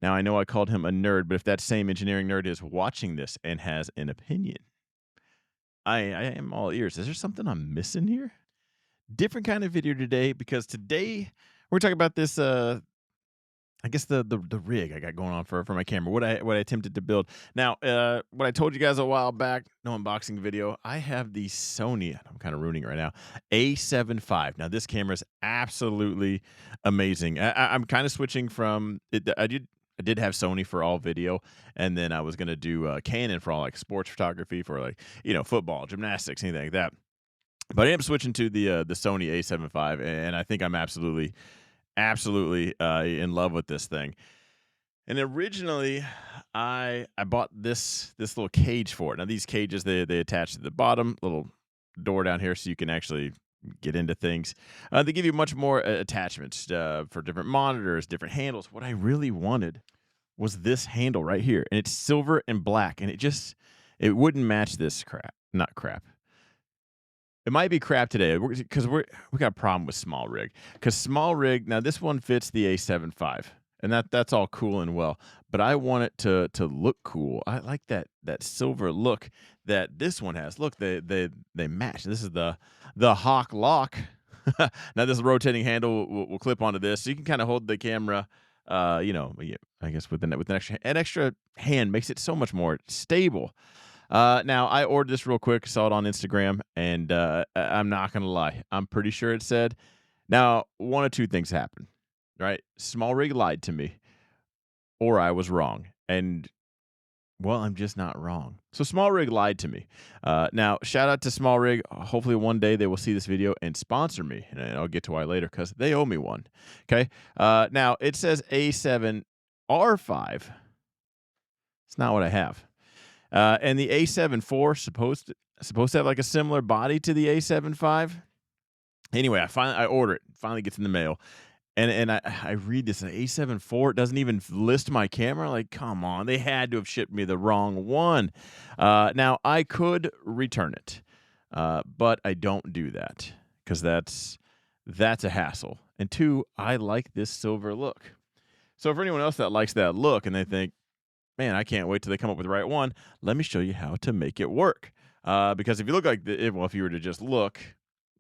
Now, I know I called him a nerd, but if that same engineering nerd is watching this and has an opinion, I am all ears. Is there something I'm missing here? Different kind of video today because today we're talking about this I guess the rig I got going on for my camera, what I attempted to build. Now, what I told you guys a while back, no unboxing video, I have the Sony, I'm kind of ruining it right now, A7V. Now, this camera is absolutely amazing. I'm kind of switching from it. I did have Sony for all video, and then I was gonna do Canon for all like sports photography for like football, gymnastics, anything like that. But I am switching to the Sony A7V, and I think I'm absolutely in love with this thing. And originally, I bought this little cage for it. Now these cages they attach to the bottom, little door down here, so you can actually get into things. They give you much more attachments for different monitors, different handles. What I really wanted was this handle right here, and it's silver and black, and it wouldn't match this crap. Not crap. It might be crap today because we got a problem with SmallRig. Because SmallRig, now this one fits the A7V, and that's all cool and well. But I want it to look cool. I like that silver look that this one has. Look, they match. This is the Hawk lock. Now this rotating handle will clip onto this, so you can kind of hold the camera. Yeah, I guess with an extra hand makes it so much more stable. Now I ordered this real quick, saw it on Instagram, and I'm not gonna lie, I'm pretty sure it said. Now, one of two things happened, right? SmallRig lied to me, or I was wrong, and well, I'm just not wrong. So SmallRig lied to me. Now, shout out to SmallRig. Hopefully, one day they will see this video and sponsor me, and I'll get to why later because they owe me one. Okay. Now it says A7R5. It's not what I have. And the A7 IV supposed to have like a similar body to the A7V. Anyway, I order it. Finally gets in the mail, and I read this. An A7 IV, it doesn't even list my camera. Like, come on, they had to have shipped me the wrong one. Now I could return it, but I don't do that because that's a hassle. And two, I like this silver look. So for anyone else that likes that look and they think, man, I can't wait till they come up with the right one. Let me show you how to make it work. Because if you look like if you were to just look,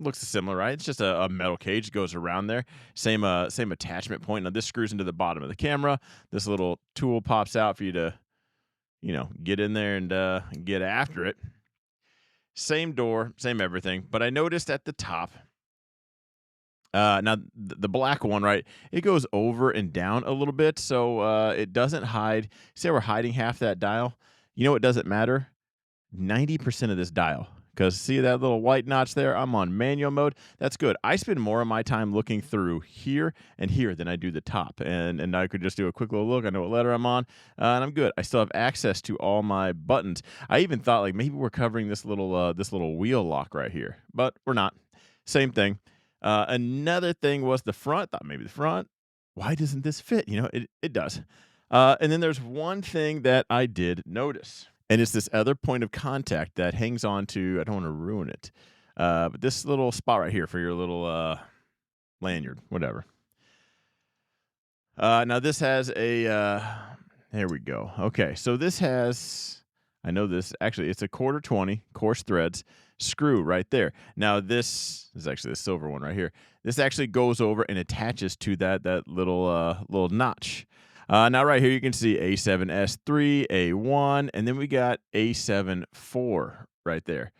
looks similar, right? It's just a metal cage goes around there. Same attachment point. Now this screws into the bottom of the camera. This little tool pops out for you to, get in there and get after it. Same door, same everything. But I noticed at the top. Now the black one, right? It goes over and down a little bit, so it doesn't hide. Say we're hiding half that dial. You know what doesn't matter? 90% of this dial. Because see that little white notch there? I'm on manual mode. That's good. I spend more of my time looking through here and here than I do the top. And I could just do a quick little look. I know what letter I'm on, and I'm good. I still have access to all my buttons. I even thought like maybe we're covering this little wheel lock right here, but we're not. Same thing. Another thing was the front. Thought maybe the front. Why doesn't this fit? It does. And then there's one thing that I did notice, and it's this other point of contact that hangs on to. I don't want to ruin it, but this little spot right here for your little lanyard, whatever. Now this has a. Here we go. Okay, so this has. I know this. Actually, it's a 1/4 coarse threads screw right there. Now this is actually the silver one right here. This actually goes over and attaches to that little notch. Now right here you can see A7S3, A1, and then we got A7 IV right there.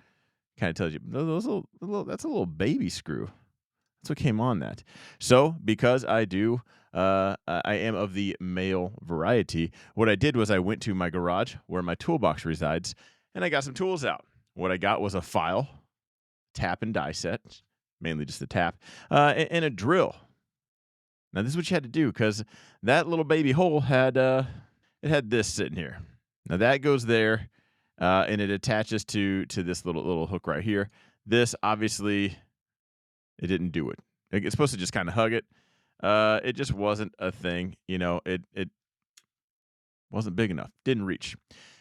Kind of tells you that's a little baby screw. That's what came on that. So because I am of the male variety, what I did was I went to my garage where my toolbox resides, and I got some tools out. What I got was a file, tap and die set, mainly just the tap, and a drill. Now this is what you had to do because that little baby hole had this sitting here. Now that goes there, and it attaches to this little hook right here. This obviously it didn't do it. It's supposed to just kind of hug it. It just wasn't a thing. It wasn't big enough. Didn't reach.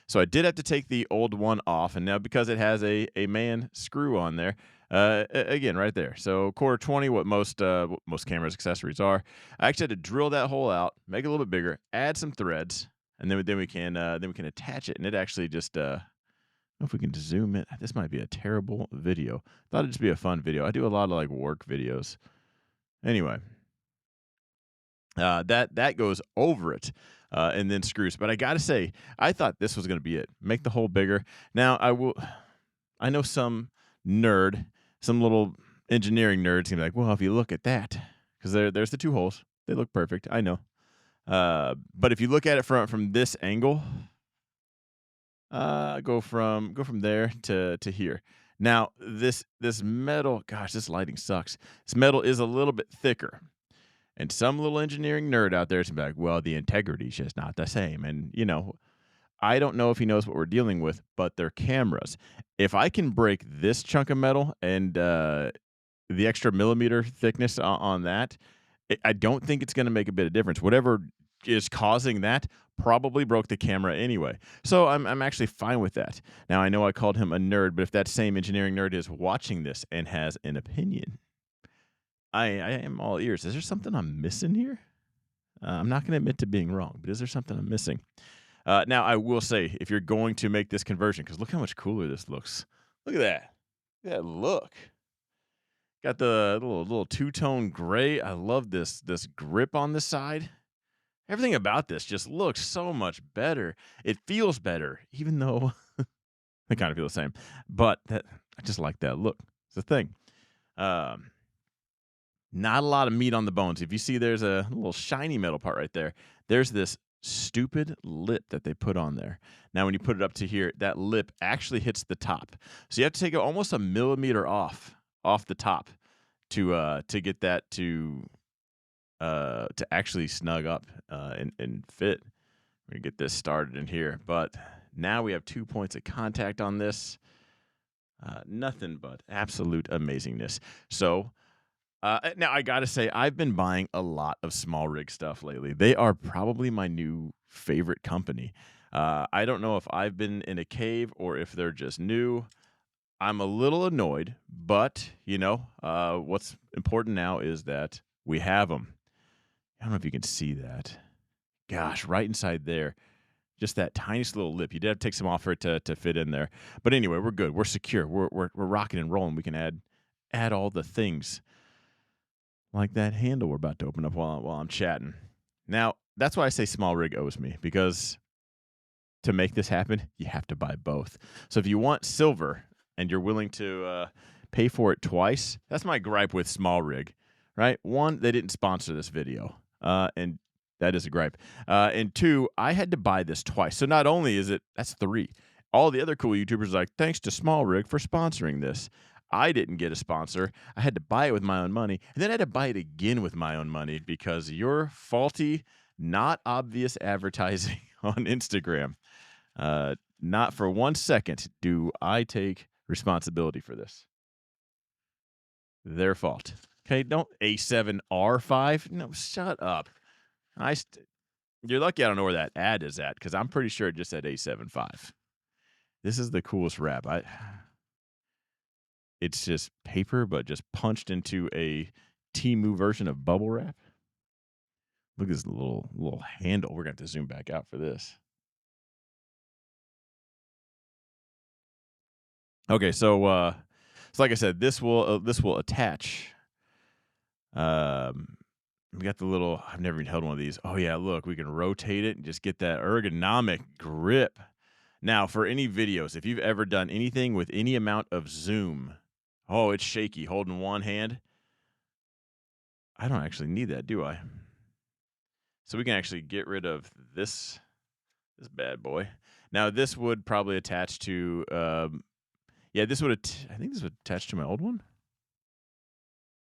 So I did have to take the old one off, and now because it has a man screw on there, Again, right there. So quarter 20, what most cameras accessories are. I actually had to drill that hole out, make it a little bit bigger, add some threads, and then we can attach it. And it actually just I don't know if we can zoom in. This might be a terrible video. Thought it'd just be a fun video. I do a lot of like work videos. Anyway, that goes over it, and then screws. But I gotta say, I thought this was gonna be it. Make the hole bigger. Now I will. I know some nerd, some little engineering nerds can be like, well, if you look at that, because there's the two holes, they look perfect. I know. But if you look at it from this angle, go from there to here. Now this metal, gosh, this lighting sucks. This metal is a little bit thicker. And some little engineering nerd out there is gonna be like, well, the integrity's just not the same. And I don't know if he knows what we're dealing with, but they're cameras. If I can break this chunk of metal and the extra millimeter thickness on that, I don't think it's going to make a bit of difference. Whatever is causing that probably broke the camera anyway. So I'm actually fine with that. Now, I know I called him a nerd, but if that same engineering nerd is watching this and has an opinion, I am all ears. Is there something I'm missing here? I'm not going to admit to being wrong, but is there something I'm missing? Now, I will say, if you're going to make this conversion, because look how much cooler this looks. Look at that. Look at that look. Got the little two-tone gray. I love this grip on the side. Everything about this just looks so much better. It feels better, even though they kind of feel the same. But I just like that look. It's the thing. Not a lot of meat on the bones. If you see there's a little shiny metal part right there, there's this stupid lip that they put on there. Now, when you put it up to here, that lip actually hits the top. So you have to take it almost a millimeter off the top to get that to actually snug up and fit. We're gonna get this started in here, but now we have 2 points of contact on this. Nothing but absolute amazingness. So now I gotta say, I've been buying a lot of SmallRig stuff lately. They are probably my new favorite company. I don't know if I've been in a cave or if they're just new. I'm a little annoyed, but what's important now is that we have them. I don't know if you can see that. Gosh, right inside there, just that tiniest little lip. You did have to take some off for it to fit in there. But anyway, we're good. We're secure. We're rocking and rolling. We can add all the things like that handle we're about to open up while I'm chatting. Now, that's why I say SmallRig owes me, because to make this happen, you have to buy both. So if you want silver and you're willing to pay for it twice, that's my gripe with SmallRig, right? One, they didn't sponsor this video, and that is a gripe. And two, I had to buy this twice. So not only that's three. All the other cool YouTubers are like, thanks to SmallRig for sponsoring this. I didn't get a sponsor. I had to buy it with my own money, and then I had to buy it again with my own money because your faulty, not obvious advertising on Instagram. Not for 1 second do I take responsibility for this. Their fault. Okay, don't A7R5. No, shut up. You're lucky I don't know where that ad is at, because I'm pretty sure it just said A7V. This is the coolest wrap. It's just paper, but just punched into a Temu version of bubble wrap. Look at this little handle. We're going to have to zoom back out for this. Okay, so like I said, this will attach. We got the little. I've never even held one of these. Oh yeah, look, we can rotate it and just get that ergonomic grip. Now, for any videos, if you've ever done anything with any amount of zoom, oh, it's shaky holding one hand. I don't actually need that, do I? So we can actually get rid of this bad boy. Now, this would probably attach to, yeah, this would, I think this would attach to my old one.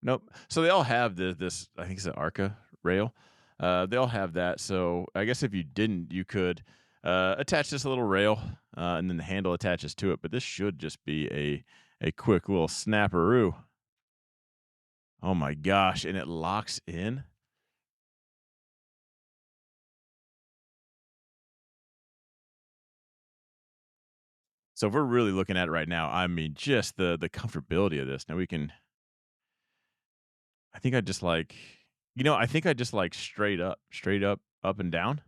Nope. So they all have this, I think it's an Arca rail. They all have that. So I guess if you didn't, you could attach this little rail, and then the handle attaches to it. But this should just be a quick little snapperoo. Oh my gosh. And it locks in. So if we're really looking at it right now, I mean, just the comfortability of this. Now we can. I think I just like. I think I just like straight up and down.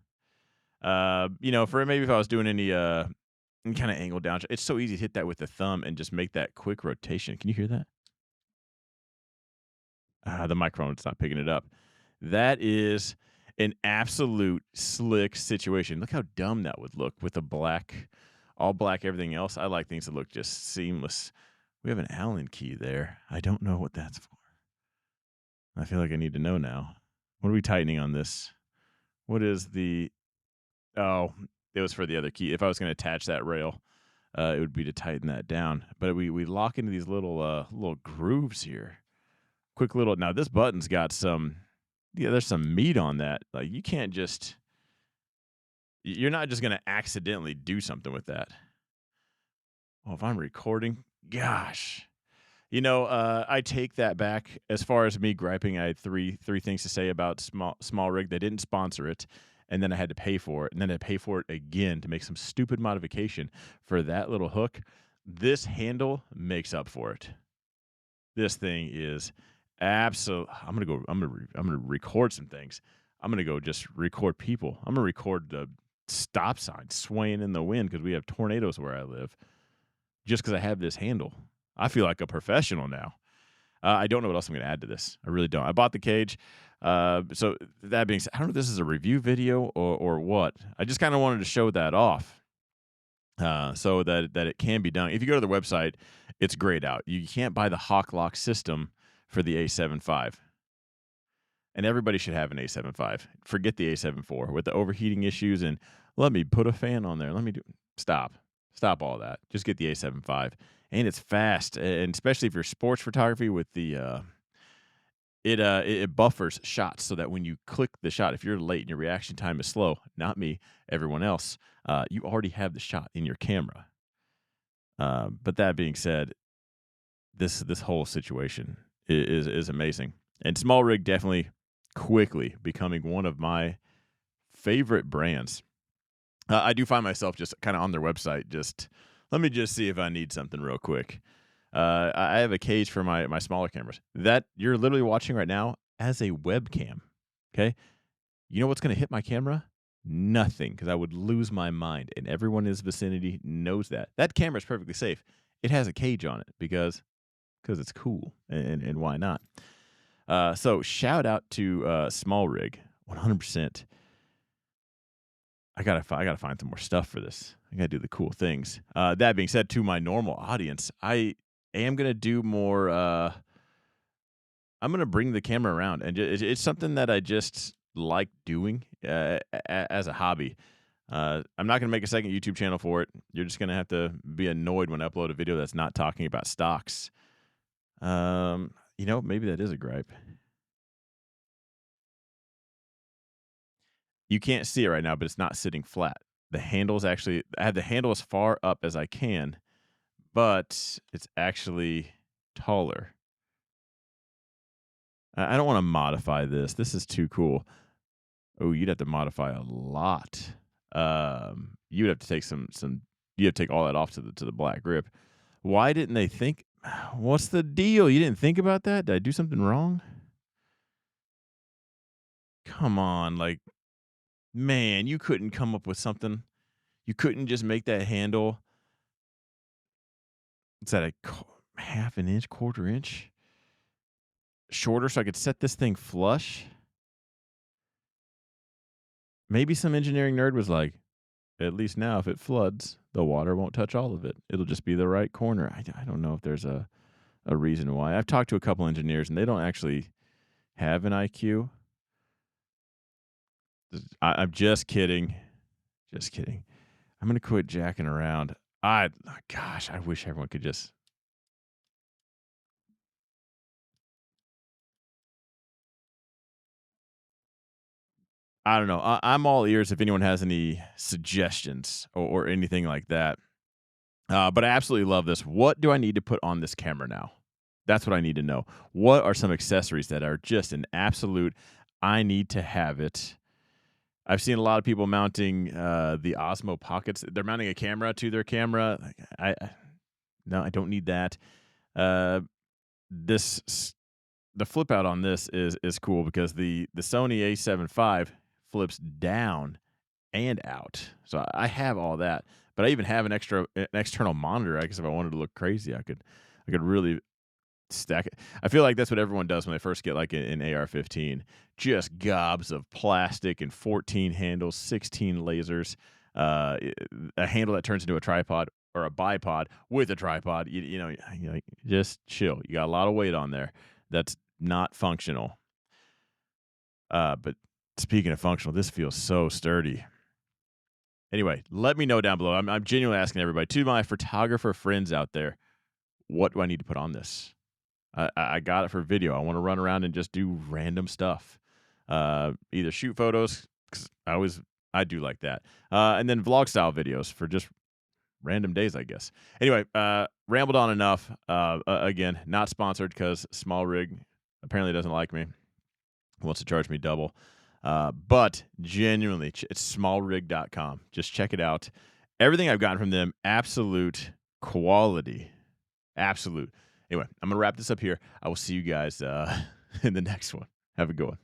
For maybe if I was doing any kind of angle down, it's so easy to hit that with the thumb and just make that quick rotation. Can you hear that? The microphone's not picking it up. That is an absolute slick situation. Look how dumb that would look with the black, all black, everything else. I like things that look just seamless. We have an Allen key there. I don't know what that's for. I feel like I need to know now. What are we tightening on this? What is the? Oh, it was for the other key. If I was going to attach that rail, it would be to tighten that down. But we lock into these little grooves here. Quick little. Now this button's got some. Yeah, there's some meat on that. Like you can't just. You're not just going to accidentally do something with that. Oh, if I'm recording, gosh. I take that back. As far as me griping, I had three things to say about SmallRig. They didn't sponsor it, and then I had to pay for it, and then I pay for it again to make some stupid modification for that little hook. This handle makes up for it. This thing is absolute. I'm gonna record some things. I'm gonna go just record people. I'm gonna record the stop sign swaying in the wind because we have tornadoes where I live. Just because I have this handle. I feel like a professional now. I don't know what else I'm going to add to this. I really don't. I bought the cage. So that being said, I don't know if this is a review video or what. I just kind of wanted to show that off so that it can be done. If you go to the website, it's grayed out. You can't buy the Hawk Lock system for the A7V. And everybody should have an A7V. Forget the A7IV with the overheating issues and let me put a fan on there. Stop all that. Just get the A7V. And it's fast, and especially if you're sports photography with the it buffers shots so that when you click the shot, if you're late and your reaction time is slow, not me, everyone else, you already have the shot in your camera. But that being said, this whole situation is amazing, and SmallRig definitely quickly becoming one of my favorite brands. I do find myself just kind of on their website, just let me just see if I need something real quick. I have a cage for my smaller cameras that you're literally watching right now as a webcam. Okay. You know what's going to hit my camera? Nothing, because I would lose my mind. And everyone in this vicinity knows that. That camera is perfectly safe. It has a cage on it because it's cool. And why not? So shout out to SmallRig, 100%. I gotta find some more stuff for this. I gotta do the cool things. That being said, to my normal audience, I am gonna do more. I'm gonna bring the camera around, and it's something that I just like doing as a hobby. I'm not gonna make a second YouTube channel for it. You're just gonna have to be annoyed when I upload a video that's not talking about stocks. Maybe that is a gripe. You can't see it right now, but it's not sitting flat. The handle's actually, I have the handle as far up as I can, but it's actually taller. I don't want to modify this. This is too cool. Oh, you'd have to modify a lot. You'd have to take you have to take all that off to the black grip. Why didn't they think? What's the deal? You didn't think about that? Did I do something wrong? Come on, man, you couldn't come up with something. You couldn't just make that handle. It's at a half an inch, quarter inch shorter so I could set this thing flush. Maybe some engineering nerd was like, at least now if it floods, the water won't touch all of it. It'll just be the right corner. I don't know if there's a reason why. I've talked to a couple engineers, and they don't actually have an IQ. I'm just kidding. Just kidding. I'm going to quit jacking around. Gosh, I wish everyone could just. I don't know. I'm all ears if anyone has any suggestions or anything like that. But I absolutely love this. What do I need to put on this camera now? That's what I need to know. What are some accessories that are just an absolute, I need to have it? I've seen a lot of people mounting the Osmo Pockets. They're mounting a camera to their camera. Like, no, I don't need that. Uh, this the flip out on this is cool because the Sony A7V flips down and out. So I have all that, but I even have an external monitor. I guess if I wanted to look crazy, I could really stack it. I feel like that's what everyone does when they first get like an AR-15. Just gobs of plastic and 14 handles, 16 lasers, uh, a handle that turns into a tripod or a bipod with a tripod. Just chill. You got a lot of weight on there. That's not functional. But speaking of functional, this feels so sturdy. Anyway, let me know down below. I'm genuinely asking everybody, to my photographer friends out there, what do I need to put on this? I got it for video. I want to run around and just do random stuff. Either shoot photos, because I do like that, and then vlog style videos for just random days, I guess. Anyway, rambled on enough. Again, not sponsored because SmallRig apparently doesn't like me. Wants to charge me double. But genuinely, it's smallrig.com. Just check it out. Everything I've gotten from them, absolute quality. Absolute. Anyway, I'm going to wrap this up here. I will see you guys in the next one. Have a good one.